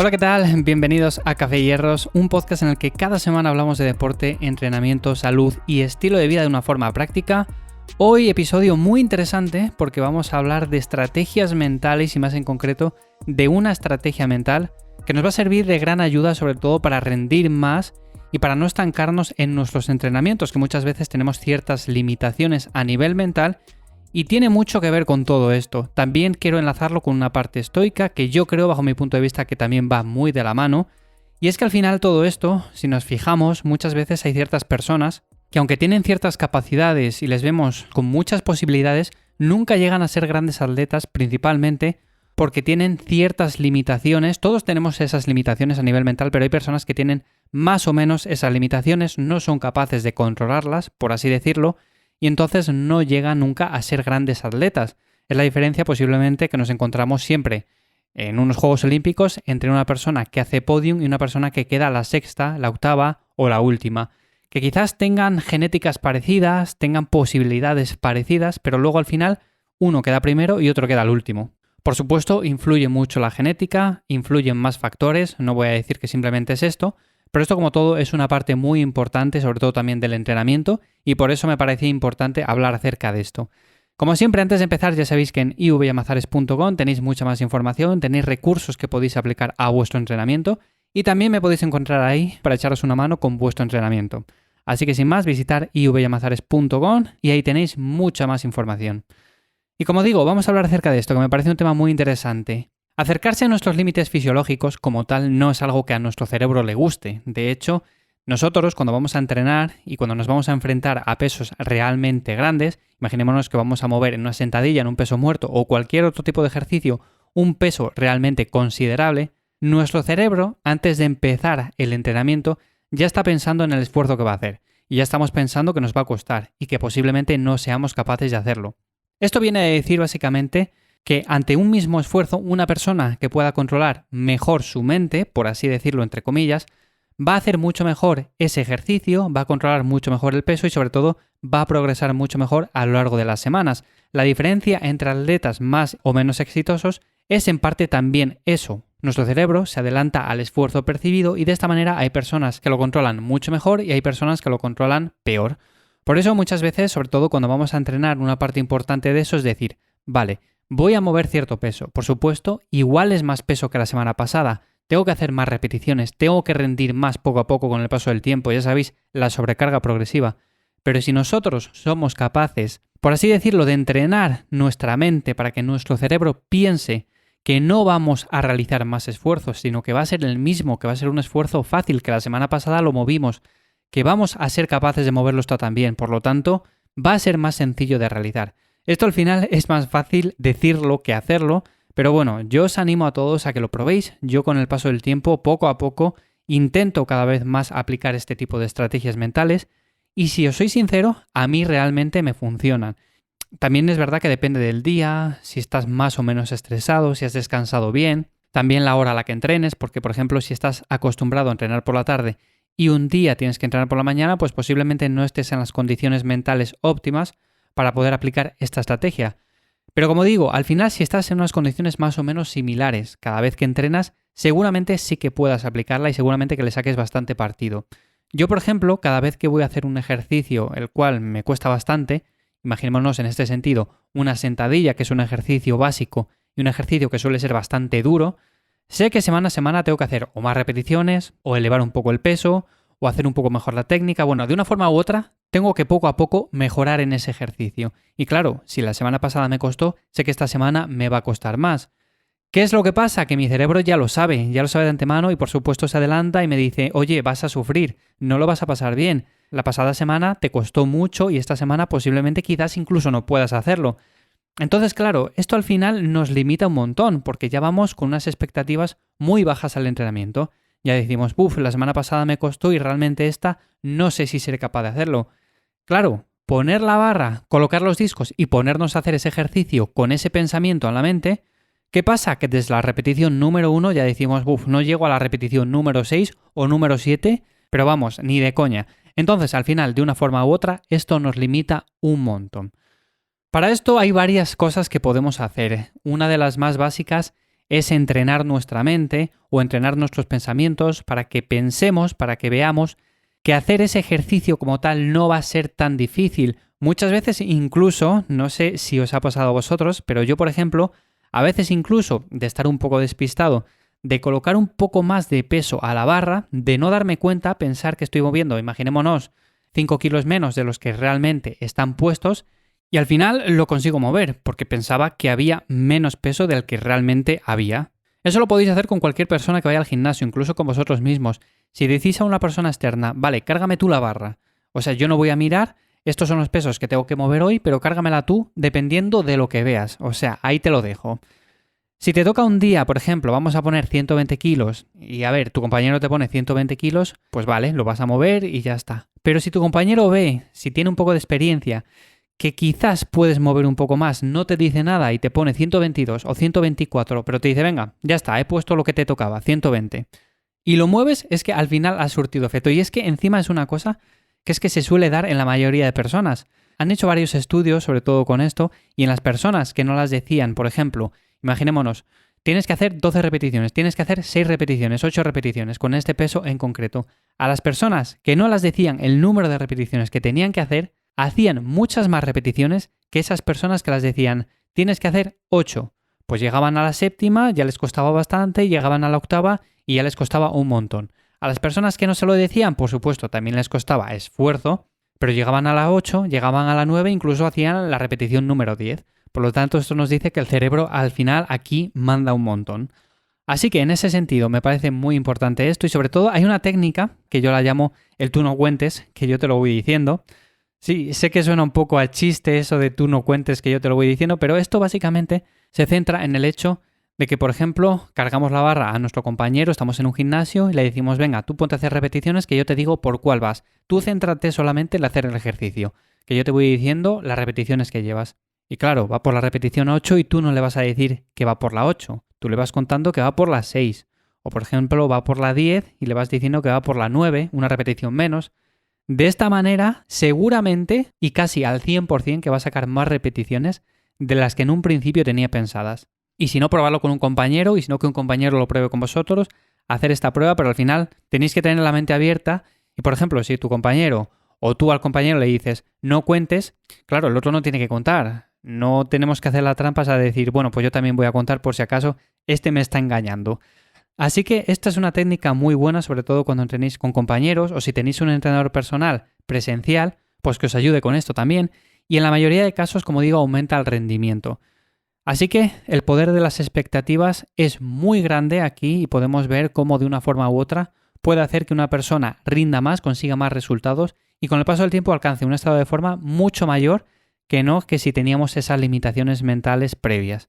Hola, ¿qué tal? Bienvenidos a Café y Hierros, un podcast en el que cada semana hablamos de deporte, entrenamiento, salud y estilo de vida de una forma práctica. Hoy episodio muy interesante porque vamos a hablar de estrategias mentales y más en concreto de una estrategia mental que nos va a servir de gran ayuda sobre todo para rendir más y para no estancarnos en nuestros entrenamientos, que muchas veces tenemos ciertas limitaciones a nivel mental. Y tiene mucho que ver con todo esto. También quiero enlazarlo con una parte estoica que yo creo, bajo mi punto de vista, que también va muy de la mano. Y es que al final todo esto, si nos fijamos, muchas veces hay ciertas personas que aunque tienen ciertas capacidades y les vemos con muchas posibilidades, nunca llegan a ser grandes atletas, principalmente porque tienen ciertas limitaciones. Todos tenemos esas limitaciones a nivel mental, pero hay personas que tienen más o menos esas limitaciones, no son capaces de controlarlas, por así decirlo, y entonces no llegan nunca a ser grandes atletas. Es la diferencia posiblemente que nos encontramos siempre en unos Juegos Olímpicos entre una persona que hace podium y una persona que queda la sexta, la octava o la última. Que quizás tengan genéticas parecidas, tengan posibilidades parecidas, pero luego al final uno queda primero y otro queda al último. Por supuesto, influye mucho la genética, influyen más factores, no voy a decir que simplemente es esto, pero esto, como todo, es una parte muy importante, sobre todo también del entrenamiento, y por eso me parecía importante hablar acerca de esto. Como siempre, antes de empezar, ya sabéis que en ivyamazares.com tenéis mucha más información, tenéis recursos que podéis aplicar a vuestro entrenamiento, y también me podéis encontrar ahí para echaros una mano con vuestro entrenamiento. Así que sin más, visitar ivyamazares.com y ahí tenéis mucha más información. Y como digo, vamos a hablar acerca de esto, que me parece un tema muy interesante. Acercarse a nuestros límites fisiológicos como tal no es algo que a nuestro cerebro le guste. De hecho, nosotros cuando vamos a entrenar y cuando nos vamos a enfrentar a pesos realmente grandes, imaginémonos que vamos a mover en una sentadilla, en un peso muerto o cualquier otro tipo de ejercicio, un peso realmente considerable, nuestro cerebro, antes de empezar el entrenamiento, ya está pensando en el esfuerzo que va a hacer. Y ya estamos pensando que nos va a costar y que posiblemente no seamos capaces de hacerlo. Esto viene a decir básicamente que ante un mismo esfuerzo, una persona que pueda controlar mejor su mente, por así decirlo entre comillas, va a hacer mucho mejor ese ejercicio, va a controlar mucho mejor el peso y sobre todo va a progresar mucho mejor a lo largo de las semanas. La diferencia entre atletas más o menos exitosos es en parte también eso. Nuestro cerebro se adelanta al esfuerzo percibido y de esta manera hay personas que lo controlan mucho mejor y hay personas que lo controlan peor. Por eso muchas veces, sobre todo cuando vamos a entrenar, una parte importante de eso es decir, vale, voy a mover cierto peso. Por supuesto, igual es más peso que la semana pasada. Tengo que hacer más repeticiones, tengo que rendir más poco a poco con el paso del tiempo. Ya sabéis, la sobrecarga progresiva. Pero si nosotros somos capaces, por así decirlo, de entrenar nuestra mente para que nuestro cerebro piense que no vamos a realizar más esfuerzos, sino que va a ser el mismo, que va a ser un esfuerzo fácil, que la semana pasada lo movimos, que vamos a ser capaces de moverlo esto también. Por lo tanto, va a ser más sencillo de realizar. Esto al final es más fácil decirlo que hacerlo, pero bueno, yo os animo a todos a que lo probéis. Yo con el paso del tiempo, poco a poco, intento cada vez más aplicar este tipo de estrategias mentales y si os soy sincero, a mí realmente me funcionan. También es verdad que depende del día, si estás más o menos estresado, si has descansado bien, también la hora a la que entrenes, porque por ejemplo si estás acostumbrado a entrenar por la tarde y un día tienes que entrenar por la mañana, pues posiblemente no estés en las condiciones mentales óptimas para poder aplicar esta estrategia. Pero como digo, al final si estás en unas condiciones más o menos similares cada vez que entrenas, seguramente sí que puedas aplicarla y seguramente que le saques bastante partido. Yo, por ejemplo, cada vez que voy a hacer un ejercicio el cual me cuesta bastante, imaginémonos en este sentido una sentadilla que es un ejercicio básico y un ejercicio que suele ser bastante duro, sé que semana a semana tengo que hacer o más repeticiones o elevar un poco el peso o hacer un poco mejor la técnica. Bueno, de una forma u otra, tengo que poco a poco mejorar en ese ejercicio. Y claro, si la semana pasada me costó, sé que esta semana me va a costar más. ¿Qué es lo que pasa? Que mi cerebro ya lo sabe de antemano y por supuesto se adelanta y me dice, oye, vas a sufrir, no lo vas a pasar bien. La pasada semana te costó mucho y esta semana posiblemente quizás incluso no puedas hacerlo. Entonces, claro, esto al final nos limita un montón porque ya vamos con unas expectativas muy bajas al entrenamiento. Ya decimos, la semana pasada me costó y realmente esta no sé si seré capaz de hacerlo. Claro, poner la barra, colocar los discos y ponernos a hacer ese ejercicio con ese pensamiento en la mente, ¿qué pasa? Que desde la repetición número 1 ya decimos, no llego a la repetición número 6 o número 7, pero vamos, ni de coña. Entonces, al final, de una forma u otra, esto nos limita un montón. Para esto hay varias cosas que podemos hacer. Una de las más básicas es entrenar nuestra mente o entrenar nuestros pensamientos para que pensemos, para que veamos que hacer ese ejercicio como tal no va a ser tan difícil. Muchas veces incluso, no sé si os ha pasado a vosotros, pero yo, por ejemplo, a veces incluso de estar un poco despistado, de colocar un poco más de peso a la barra, de no darme cuenta, pensar que estoy moviendo, imaginémonos, 5 kilos menos de los que realmente están puestos, y al final lo consigo mover, porque pensaba que había menos peso del que realmente había. Eso lo podéis hacer con cualquier persona que vaya al gimnasio, incluso con vosotros mismos. Si decís a una persona externa, vale, cárgame tú la barra. O sea, yo no voy a mirar, estos son los pesos que tengo que mover hoy, pero cárgamela tú dependiendo de lo que veas. O sea, ahí te lo dejo. Si te toca un día, por ejemplo, vamos a poner 120 kilos y a ver, tu compañero te pone 120 kilos, pues vale, lo vas a mover y ya está. Pero si tu compañero ve, si tiene un poco de experiencia, que quizás puedes mover un poco más, no te dice nada y te pone 122 o 124, pero te dice, venga, ya está, he puesto lo que te tocaba, 120. Y lo mueves, es que al final ha surtido efecto. Y es que encima es una cosa que es que se suele dar en la mayoría de personas. Han hecho varios estudios, sobre todo con esto, y en las personas que no las decían, por ejemplo, imaginémonos, tienes que hacer 12 repeticiones, tienes que hacer 6 repeticiones, 8 repeticiones, con este peso en concreto. A las personas que no las decían el número de repeticiones que tenían que hacer, hacían muchas más repeticiones que esas personas que las decían, tienes que hacer 8. Pues llegaban a la séptima, ya les costaba bastante, llegaban a la octava y ya les costaba un montón. A las personas que no se lo decían, por supuesto, también les costaba esfuerzo, pero llegaban a la 8, llegaban a la 9, incluso hacían la repetición número 10. Por lo tanto, esto nos dice que el cerebro al final aquí manda un montón. Así que en ese sentido me parece muy importante esto y sobre todo hay una técnica que yo la llamo el tú no cuentes, que yo te lo voy diciendo. Sí, sé que suena un poco a chiste eso de tú no cuentes que yo te lo voy diciendo, pero esto básicamente se centra en el hecho de que, por ejemplo, cargamos la barra a nuestro compañero, estamos en un gimnasio y le decimos, venga, tú ponte a hacer repeticiones que yo te digo por cuál vas. Tú céntrate solamente en hacer el ejercicio, que yo te voy diciendo las repeticiones que llevas. Y claro, va por la repetición 8 y tú no le vas a decir que va por la 8. Tú le vas contando que va por la 6. O, por ejemplo, va por la 10 y le vas diciendo que va por la 9, una repetición menos. De esta manera, seguramente y casi al 100% que va a sacar más repeticiones de las que en un principio tenía pensadas. Y si no, probarlo con un compañero, y si no, que un compañero lo pruebe con vosotros, hacer esta prueba, pero al final tenéis que tener la mente abierta. Y, por ejemplo, si tu compañero o tú al compañero le dices, no cuentes, claro, el otro no tiene que contar. No tenemos que hacer las trampas a decir, bueno, pues yo también voy a contar por si acaso este me está engañando. Así que esta es una técnica muy buena, sobre todo cuando entrenéis con compañeros o si tenéis un entrenador personal presencial, pues que os ayude con esto también. Y en la mayoría de casos, como digo, aumenta el rendimiento. Así que el poder de las expectativas es muy grande aquí y podemos ver cómo de una forma u otra puede hacer que una persona rinda más, consiga más resultados y con el paso del tiempo alcance un estado de forma mucho mayor que no que si teníamos esas limitaciones mentales previas.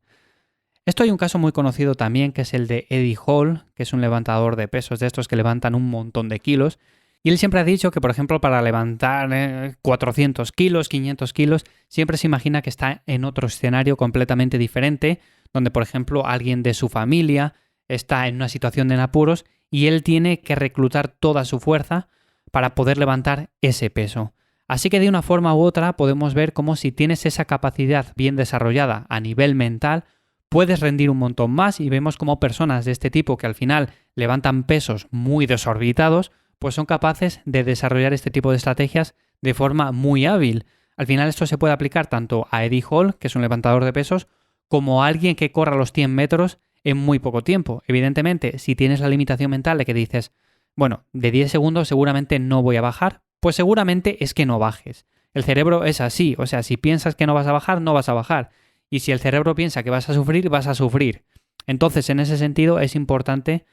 Esto hay un caso muy conocido también, que es el de Eddie Hall, que es un levantador de pesos de estos que levantan un montón de kilos. Y él siempre ha dicho que, por ejemplo, para levantar 400 kilos, 500 kilos, siempre se imagina que está en otro escenario completamente diferente, donde, por ejemplo, alguien de su familia está en una situación de apuros y él tiene que reclutar toda su fuerza para poder levantar ese peso. Así que de una forma u otra podemos ver cómo si tienes esa capacidad bien desarrollada a nivel mental, puedes rendir un montón más y vemos como personas de este tipo que al final levantan pesos muy desorbitados, pues son capaces de desarrollar este tipo de estrategias de forma muy hábil. Al final esto se puede aplicar tanto a Eddie Hall, que es un levantador de pesos, como a alguien que corra los 100 metros en muy poco tiempo. Evidentemente, si tienes la limitación mental de que dices, bueno, de 10 segundos seguramente no voy a bajar, pues seguramente es que no bajes. El cerebro es así, o sea, si piensas que no vas a bajar, no vas a bajar. Y si el cerebro piensa que vas a sufrir, vas a sufrir. Entonces, en ese sentido, es importante,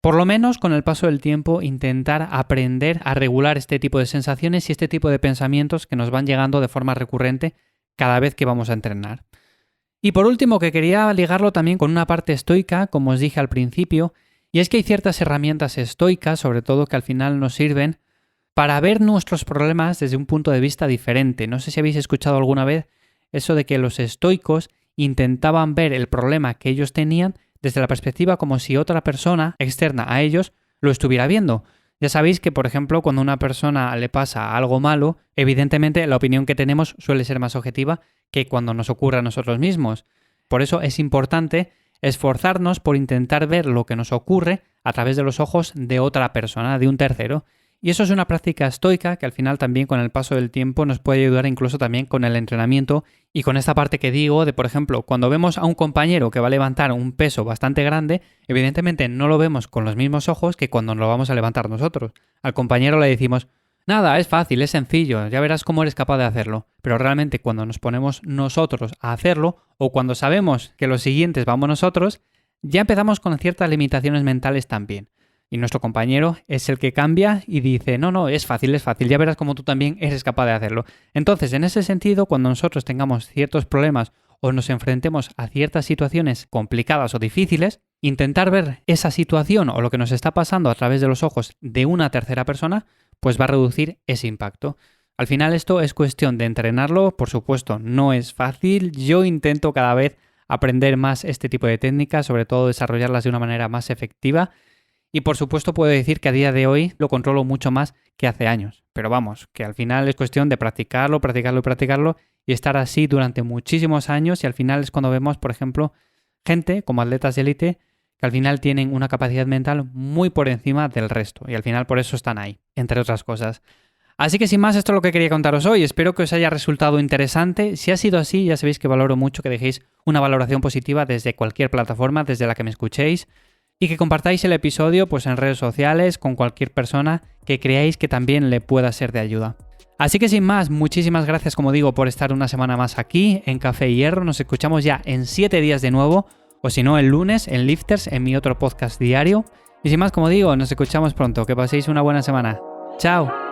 por lo menos con el paso del tiempo, intentar aprender a regular este tipo de sensaciones y este tipo de pensamientos que nos van llegando de forma recurrente cada vez que vamos a entrenar. Y por último, que quería ligarlo también con una parte estoica, como os dije al principio, y es que hay ciertas herramientas estoicas, sobre todo, que al final nos sirven para ver nuestros problemas desde un punto de vista diferente. No sé si habéis escuchado alguna vez eso de que los estoicos intentaban ver el problema que ellos tenían desde la perspectiva como si otra persona externa a ellos lo estuviera viendo. Ya sabéis que, por ejemplo, cuando a una persona le pasa algo malo, evidentemente la opinión que tenemos suele ser más objetiva que cuando nos ocurre a nosotros mismos. Por eso es importante esforzarnos por intentar ver lo que nos ocurre a través de los ojos de otra persona, de un tercero. Y eso es una práctica estoica que al final también con el paso del tiempo nos puede ayudar incluso también con el entrenamiento y con esta parte que digo de, por ejemplo, cuando vemos a un compañero que va a levantar un peso bastante grande, evidentemente no lo vemos con los mismos ojos que cuando lo vamos a levantar nosotros. Al compañero le decimos, nada, es fácil, es sencillo, ya verás cómo eres capaz de hacerlo. Pero realmente cuando nos ponemos nosotros a hacerlo o cuando sabemos que los siguientes vamos nosotros, ya empezamos con ciertas limitaciones mentales también. Y nuestro compañero es el que cambia y dice, no, es fácil, ya verás cómo tú también eres capaz de hacerlo. Entonces, en ese sentido, cuando nosotros tengamos ciertos problemas o nos enfrentemos a ciertas situaciones complicadas o difíciles, intentar ver esa situación o lo que nos está pasando a través de los ojos de una tercera persona, pues va a reducir ese impacto. Al final esto es cuestión de entrenarlo, por supuesto, no es fácil. Yo intento cada vez aprender más este tipo de técnicas, sobre todo desarrollarlas de una manera más efectiva. Y por supuesto puedo decir que a día de hoy lo controlo mucho más que hace años. Pero vamos, que al final es cuestión de practicarlo y estar así durante muchísimos años y al final es cuando vemos, por ejemplo, gente como atletas de élite que al final tienen una capacidad mental muy por encima del resto y al final por eso están ahí, entre otras cosas. Así que sin más, esto es lo que quería contaros hoy. Espero que os haya resultado interesante. Si ha sido así, ya sabéis que valoro mucho que dejéis una valoración positiva desde cualquier plataforma, desde la que me escuchéis. Y que compartáis el episodio pues en redes sociales con cualquier persona que creáis que también le pueda ser de ayuda. Así que sin más, muchísimas gracias como digo por estar una semana más aquí en Café y Hierro. Nos escuchamos ya en 7 días de nuevo, o si no el lunes en Lifters, en mi otro podcast diario. Y sin más como digo, nos escuchamos pronto. Que paséis una buena semana. ¡Chao!